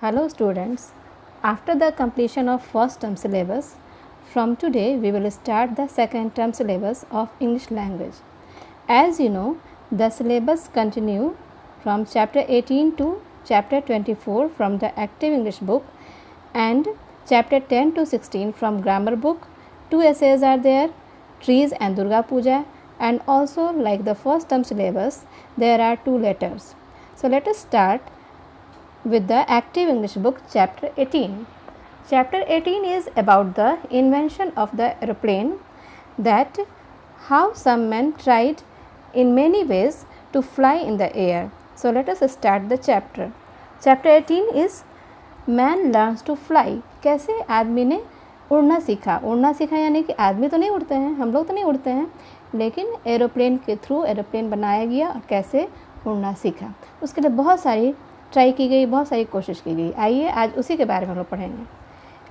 Hello students, after the completion of first term syllabus, from today we will start the second term syllabus of English language. As you know, the syllabus continue from chapter 18 to chapter 24 from the active English book and chapter 10 to 16 from grammar book. 2 essays are there, trees and Durga Puja, and also like the first term syllabus there are 2 letters. So let us start with the active English book chapter 18. Chapter 18 is about the invention of the aeroplane, that how some men tried in many ways to fly in the air. So let us start the chapter. Chapter 18 is man learns to fly. कैसे आदमी ने उड़ना सीखा यानी कि आदमी तो नहीं उड़ते हैं, हम लोग तो नहीं उड़ते हैं, लेकिन एरोप्लेन के थ्रू एरोप्लेन बनाया गया और कैसे उड़ना सीखा। उसके लिए बहुत सारी ट्राई की गई, बहुत सारी कोशिश की गई। आइए आज उसी के बारे में हम लोग पढ़ेंगे।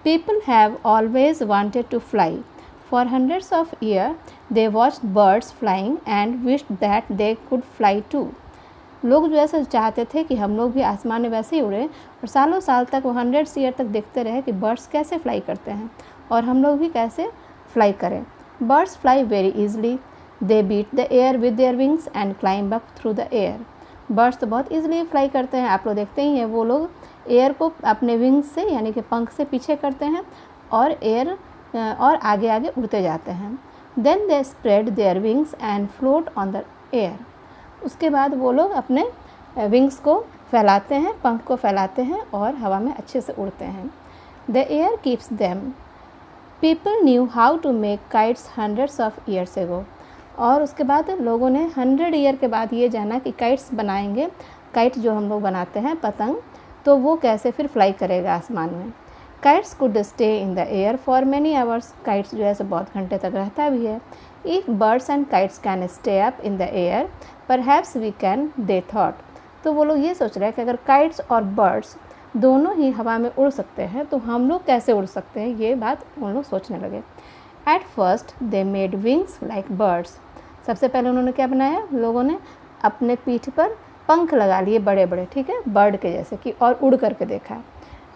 People have always wanted to fly. For hundreds of year they watched birds flying and wished that they could fly too. लोग जो ऐसा चाहते थे कि हम लोग भी आसमान में वैसे ही उड़े, और सालों साल तक वो हंड्रेड्स ईयर तक देखते रहे कि बर्ड्स कैसे फ्लाई करते हैं और हम लोग भी कैसे फ्लाई करें। Birds fly very easily, they beat the air with their wings and climb up through the air. Birds तो बहुत ईजिली फ्लाई करते हैं, आप लोग देखते ही हैं, वो लोग एयर को अपने विंग्स से यानी कि पंख से पीछे करते हैं और एयर और आगे आगे उड़ते जाते हैं। Then they spread their wings and float on the air. उसके बाद वो लोग अपने विंग्स को फैलाते हैं, पंख को फैलाते हैं और हवा में अच्छे से उड़ते हैं। The air keeps them. People knew how to make kites hundreds of years ago. और उसके बाद लोगों ने 100 ईयर के बाद ये जाना कि काइट्स बनाएंगे, काइट जो हम लोग बनाते हैं पतंग, तो वो कैसे फिर फ्लाई करेगा आसमान में। Kites could stay in the air for many hours. Kites जो है सो बहुत घंटे तक रहता भी है। If birds and kites can stay up in the air perhaps we can, they thought. तो वो लोग ये सोच रहे हैं कि अगर काइट्स और बर्ड्स दोनों ही हवा में उड़ सकते हैं तो हम लोग कैसे उड़ सकते हैं, ये बात उन लोग सोचने लगे। At first they made wings like birds. सबसे पहले उन्होंने क्या बनाया, लोगों ने अपने पीठ पर पंख लगा लिए बड़े बड़े, ठीक है, बर्ड के जैसे कि, और उड़ करके देखा।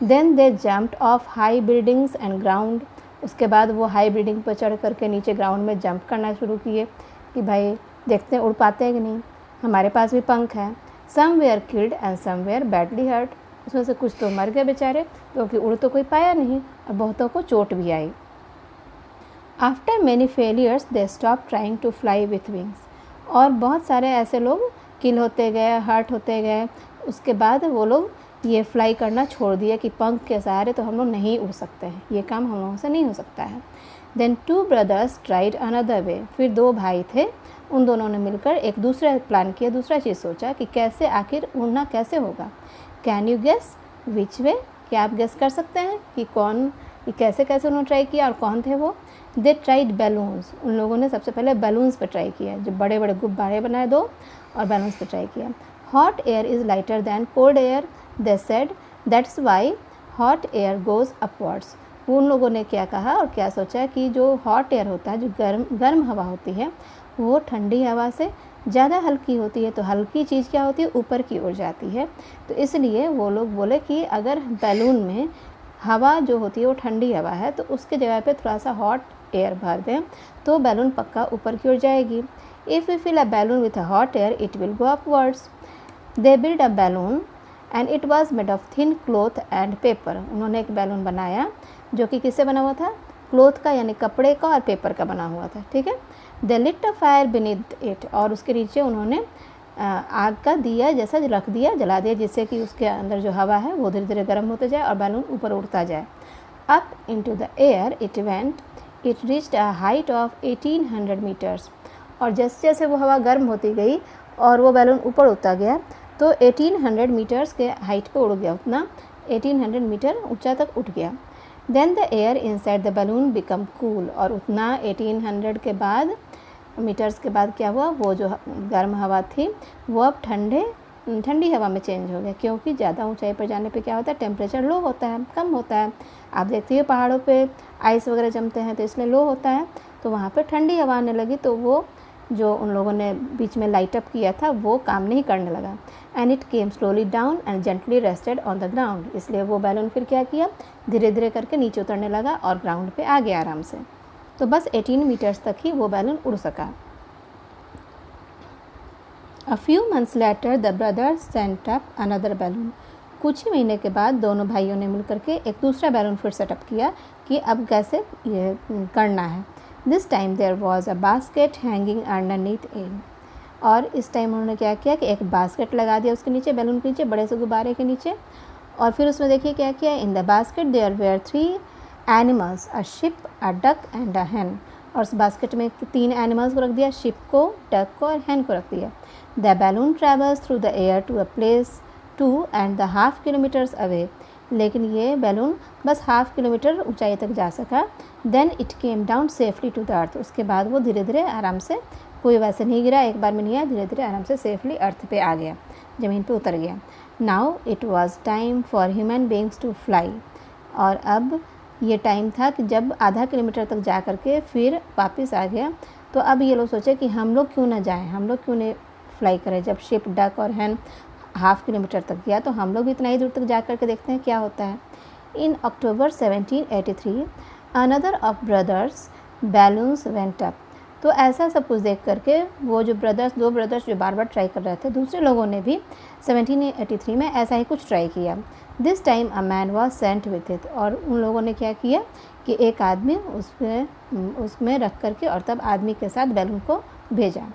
Then they jumped off high buildings and ground. उसके बाद वो हाई बिल्डिंग पर चढ़ करके नीचे ग्राउंड में जंप करना शुरू किए कि भाई देखते हैं उड़ पाते हैं कि नहीं, हमारे पास भी पंख है। Some were killed and some were badly hurt. उसमें से कुछ तो मर गए बेचारे, क्योंकि उड़ तो कोई पाया नहीं, और बहुतों को चोट भी आई। After many failures they stop trying to fly with wings. और बहुत सारे ऐसे लोग किल होते गए, हर्ट होते गए, उसके बाद वो लोग ये फ्लाई करना छोड़ दिया कि पंख के सहारे तो हम लोग नहीं उड़ सकते हैं, ये काम हम लोगों से नहीं हो सकता है। Then 2 brothers tried another way. फिर 2 भाई थे, उन दोनों ने मिलकर एक दूसरा प्लान किया, दूसरा चीज़ सोचा कि कैसे आखिर उड़ना कैसे होगा। कैन यू गेस विच वे। क्या आप गेस कर सकते हैं कि कौन, कैसे कैसे उन्होंने ट्राई किया और कौन थे वो। They tried balloons. उन लोगों ने सबसे पहले बैलून्स पर ट्राई किया, जो बड़े बड़े गुब्बारे बनाए 2 और बैलून्स पर ट्राई किया। Hot air is lighter then cold air, they said, that's why hot air goes upwards. उन लोगों ने क्या कहा और क्या सोचा कि जो हॉट एयर होता है, जो गर्म हवा होती है, वो ठंडी हवा से ज़्यादा हल्की होती है। तो हल्की चीज़ क्या होती है, ऊपर की ओर जाती है। तो इसलिए वो लोग बोले कि अगर बैलून में हवा जो होती है वो ठंडी हवा है, तो उसके जगह पे थोड़ा सा हॉट एयर भर दें तो बैलून पक्का ऊपर की ओर जाएगी। If we fill a balloon with a hot air it will go upwards. They build a balloon and it was made of thin cloth and paper. उन्होंने एक बैलून बनाया जो कि किससे बना हुआ था, क्लॉथ का यानी कपड़े का और पेपर का बना हुआ था, ठीक है। They lit a fire beneath it. और उसके नीचे उन्होंने आग का दिया जैसा रख दिया, जला दिया, जिससे कि उसके अंदर जो हवा है वो धीरे धीरे गर्म होते जाए और बैलून ऊपर उड़ता जाए। Up into the air it went, it reached a height of 1800 metres. और जैसे जैसे वो हवा गर्म होती गई और वो बैलून ऊपर उड़ता गया तो 1800 मीटर्स के हाइट पे उड़ गया, उतना 1800 मीटर ऊंचा तक उठ गया। Then the air inside the balloon become cool. और उतना 1800 के बाद मीटर्स के बाद क्या हुआ, वो जो गर्म हवा थी वो अब ठंडी हवा में चेंज हो गया, क्योंकि ज़्यादा ऊंचाई पर जाने पे क्या होता है, टेम्परेचर लो होता है, कम होता है। आप देखते हो पहाड़ों पे आइस वगैरह जमते हैं तो इसलिए लो होता है, तो वहाँ पे ठंडी हवा आने लगी तो वो जो उन लोगों ने बीच में लाइट अप किया था वो काम नहीं करने लगा। And it came slowly down and gently rested on the ground. इसलिए वो बैलून फिर क्या किया, धीरे धीरे करके नीचे उतरने लगा और ग्राउंड पे आ गया आराम से। तो बस 18 मीटर्स तक ही वो बैलून उड़ सका। A few months later the brothers sent up another balloon। कुछ ही महीने के बाद दोनों भाइयों ने मिलकर के एक दूसरा बैलून फिर सेटअप किया कि अब कैसे ये करना है। This time there was a basket hanging underneath it. और इस टाइम उन्होंने क्या किया कि एक बास्केट लगा दिया उसके नीचे, बैलून के नीचे, बड़े से गुब्बारे के नीचे। और फिर उसमें देखिए क्या किया, in the basket there were 3 animals, a sheep, a duck and a hen. और उस बास्केट में 3 एनिमल्स को रख दिया, शिप को, डक को और हैन को रख दिया। The balloon travels through the air to a place 2 and the half kilometers away। लेकिन ये बैलून बस हाफ किलोमीटर ऊंचाई तक जा सका। Then it came down safely to the earth. उसके बाद वो धीरे धीरे आराम से, कोई वैसे नहीं गिरा, एक बार में नहीं आया, धीरे धीरे आराम से सेफली अर्थ पे आ गया, ज़मीन पे उतर गया। Now it was time for human beings to fly. और अब ये टाइम था कि जब आधा किलोमीटर तक जा करके फिर वापस आ गया, तो अब ये लोग सोचे कि हम लोग क्यों ना जाएं, हम लोग क्यों नहीं फ्लाई करें। जब शिप, डक और हैन हाफ किलोमीटर तक गया तो हम लोग भी इतना ही दूर तक जा कर के देखते हैं क्या होता है। इन अक्टूबर 1783 another of brothers balloons went up. तो ऐसा सब कुछ देख करके वो जो दो ब्रदर्स जो बार बार ट्राई कर रहे थे, दूसरे लोगों ने भी 1783 में ऐसा ही कुछ ट्राई किया। This time a man was sent with it. और उन लोगों ने क्या किया कि एक आदमी उसमें रख करके और तब आदमी के साथ बैलून को भेजा।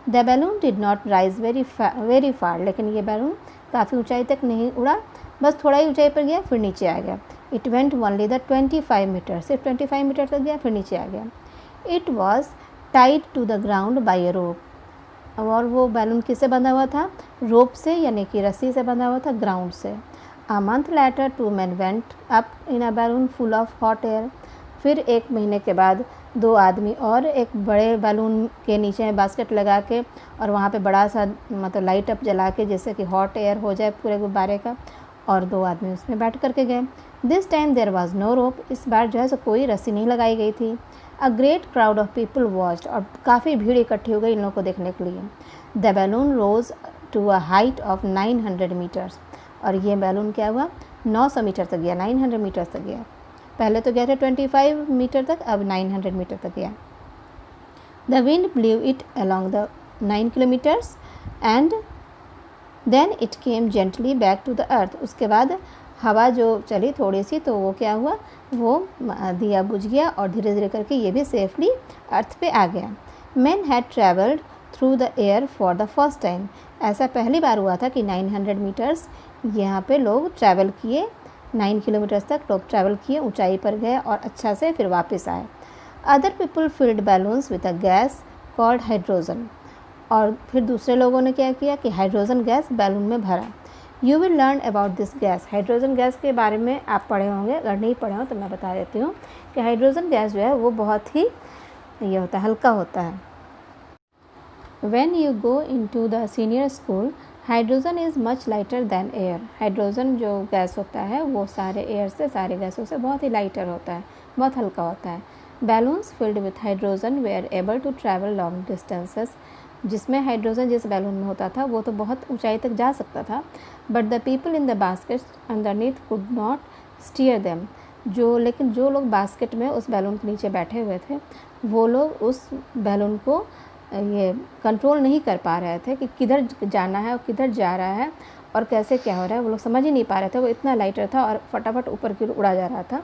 The balloon did not rise very far. लेकिन ये बैलून काफ़ी ऊंचाई तक नहीं उड़ा, बस थोड़ा ही ऊंचाई पर गया फिर नीचे आ गया। It went only the 25 metre, सिर्फ 25 मीटर तक गया फिर नीचे आ गया। It was tied to the ground by a rope. और वो बैलून किससे बंधा हुआ था, रोप से, यानी कि रस्सी से बंधा हुआ था, ग्राउंड से। A month later 2 men went up in a balloon full of hot air. फिर एक महीने के बाद 2 आदमी और एक बड़े बैलून के नीचे बास्केट लगा के और वहाँ पे बड़ा सा मतलब लाइट अप जला के, जैसे कि हॉट एयर हो जाए पूरे गुब्बारे का, और 2 आदमी उसमें बैठ करके गए। This time there was no rope. इस बार जो है सो कोई रस्सी नहीं लगाई गई थी। A great crowd of people watched. और काफ़ी भीड़ इकट्ठी हो गई इन लोगों को देखने के लिए। The balloon rose to a height of 900 metres. और ये बैलून क्या हुआ, 900 मीटर तक गया, 900 मीटर्स तक गया। पहले तो गया था 25 मीटर तक, अब 900 मीटर तक गया। The wind blew it along the 9 kilometres and then it came gently back to the earth. उसके बाद हवा जो चली थोड़ी सी, तो वो क्या हुआ, वो दिया बुझ गया और धीरे धीरे करके ये भी सेफली अर्थ पे आ गया। Man had travelled through the air for the first time. ऐसा पहली बार हुआ था कि 900 मीटर्स यहाँ पे लोग ट्रैवल किए, 9 किलोमीटर्स तक लोग ट्रैवल किए, ऊंचाई पर गए और अच्छा से फिर वापस आए। Other people field balloons with a gas called hydrogen. और फिर दूसरे लोगों ने क्या किया कि हाइड्रोजन गैस बैलून में भरा। You will learn about this gas. Hydrogen gas के बारे में आप पढ़े होंगे, अगर नहीं पढ़े हो तो मैं बता देती हूँ कि हाइड्रोजन गैस जो है वो बहुत ही ये होता है, हल्का होता है। When you go into the senior school, hydrogen is much lighter then air. Hydrogen जो गैस होता है वो सारे एयर से, सारे गैसों से बहुत ही लाइटर होता है, बहुत हल्का होता है। Balloons filled with hydrogen were able to travel long distances. जिसमें हाइड्रोजन जिस बैलून में होता था वो तो बहुत ऊंचाई तक जा सकता था, but the people in the baskets underneath could not steer them. लेकिन जो लोग बास्केट में उस बैलून के नीचे बैठे हुए थे, वो लोग उस बैलून को ये कंट्रोल नहीं कर पा रहे थे कि किधर जाना है और किधर जा रहा है और कैसे क्या हो रहा है, वो लोग समझ ही नहीं पा रहे थे। वो इतना लाइटर था और फटाफट ऊपर की ओर उड़ा जा रहा था।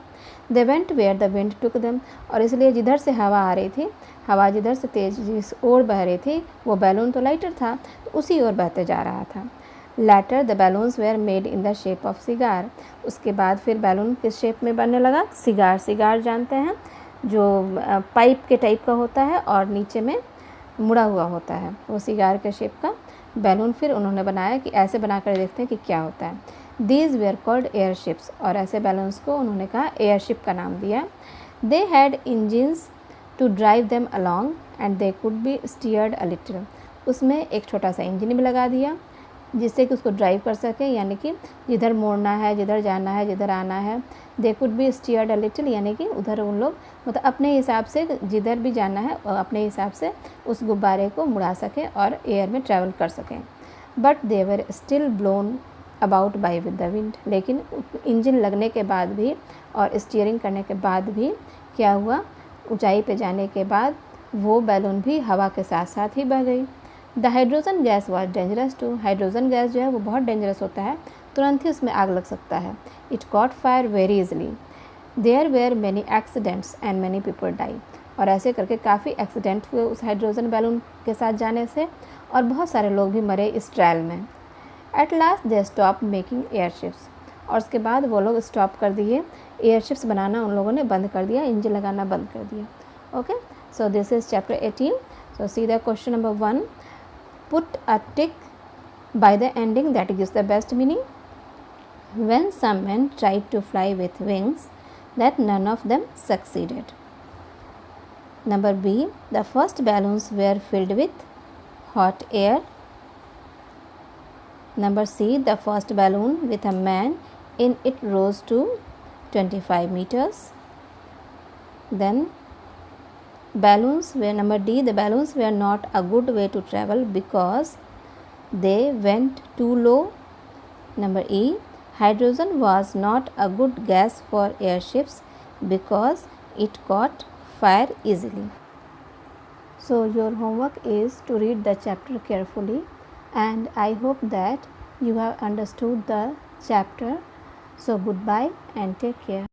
They went where the wind took them. और इसलिए जिधर से हवा आ रही थी, हवा जिधर से तेज जिस ओर बह रही थी, वो बैलून तो लाइटर था तो उसी ओर बहते जा रहा था। Later the balloons were made in the shape of cigar. उसके बाद फिर बैलून किस शेप में बनने लगा, सिगार। सिगार जानते हैं, जो पाइप के टाइप का होता है और नीचे में मुड़ा हुआ होता है, वो सिगार के शेप का बैलून फिर उन्होंने बनाया कि ऐसे बना कर देखते हैं कि क्या होता है। These where called airships. और ऐसे बैलून्स को उन्होंने कहा एयरशिप का नाम दिया। They had engines to drive them along and they could be steered a little. उसमें एक छोटा सा इंजन भी लगा दिया जिससे कि उसको ड्राइव कर सकें, यानी कि जिधर मोड़ना है, जिधर जाना है, जिधर आना है। दे could be steered a little, यानी कि उधर उन लोग मतलब अपने हिसाब से जिधर भी जाना है अपने हिसाब से उस गुब्बारे को मुड़ा सकें और एयर में ट्रैवल कर सकें। But they were still blown about by with the wind, लेकिन इंजन लगने के बाद भी और स्टीयरिंग करने के बाद भी क्या हुआ, ऊंचाई पे जाने के बाद वो बैलून भी हवा के साथ साथ ही बह गई। The hydrogen gas was dangerous too, hydrogen gas जो है वो बहुत डेंजरस होता है, तुरंत ही उसमें आग लग सकता है। It caught fire very easily, there were many accidents and many people die, और ऐसे करके काफ़ी एक्सीडेंट हुए उस हाइड्रोजन बैलून के साथ जाने से, और बहुत सारे लोग भी मरे इस ट्रायल में। At last they stop making airships, और उसके बाद वो लोग स्टॉप कर दिए, एयरशिप्स बनाना उन लोगों ने बंद कर दिया, इंजन लगाना बंद कर दिया। Okay, so this is chapter 18. So see the question number 1. Put a tick by the ending that gives the best meaning. When some men tried to fly with wings, that none of them succeeded. Number B. The first balloons were filled with hot air. Number C. The first balloon with a man in it rose to 25 meters. Then balloons were, number D, the balloons were not a good way to travel because they went too low. Number E, hydrogen was not a good gas for airships because it caught fire easily. So your homework is to read the chapter carefully, and I hope that you have understood the chapter. So goodbye and take care.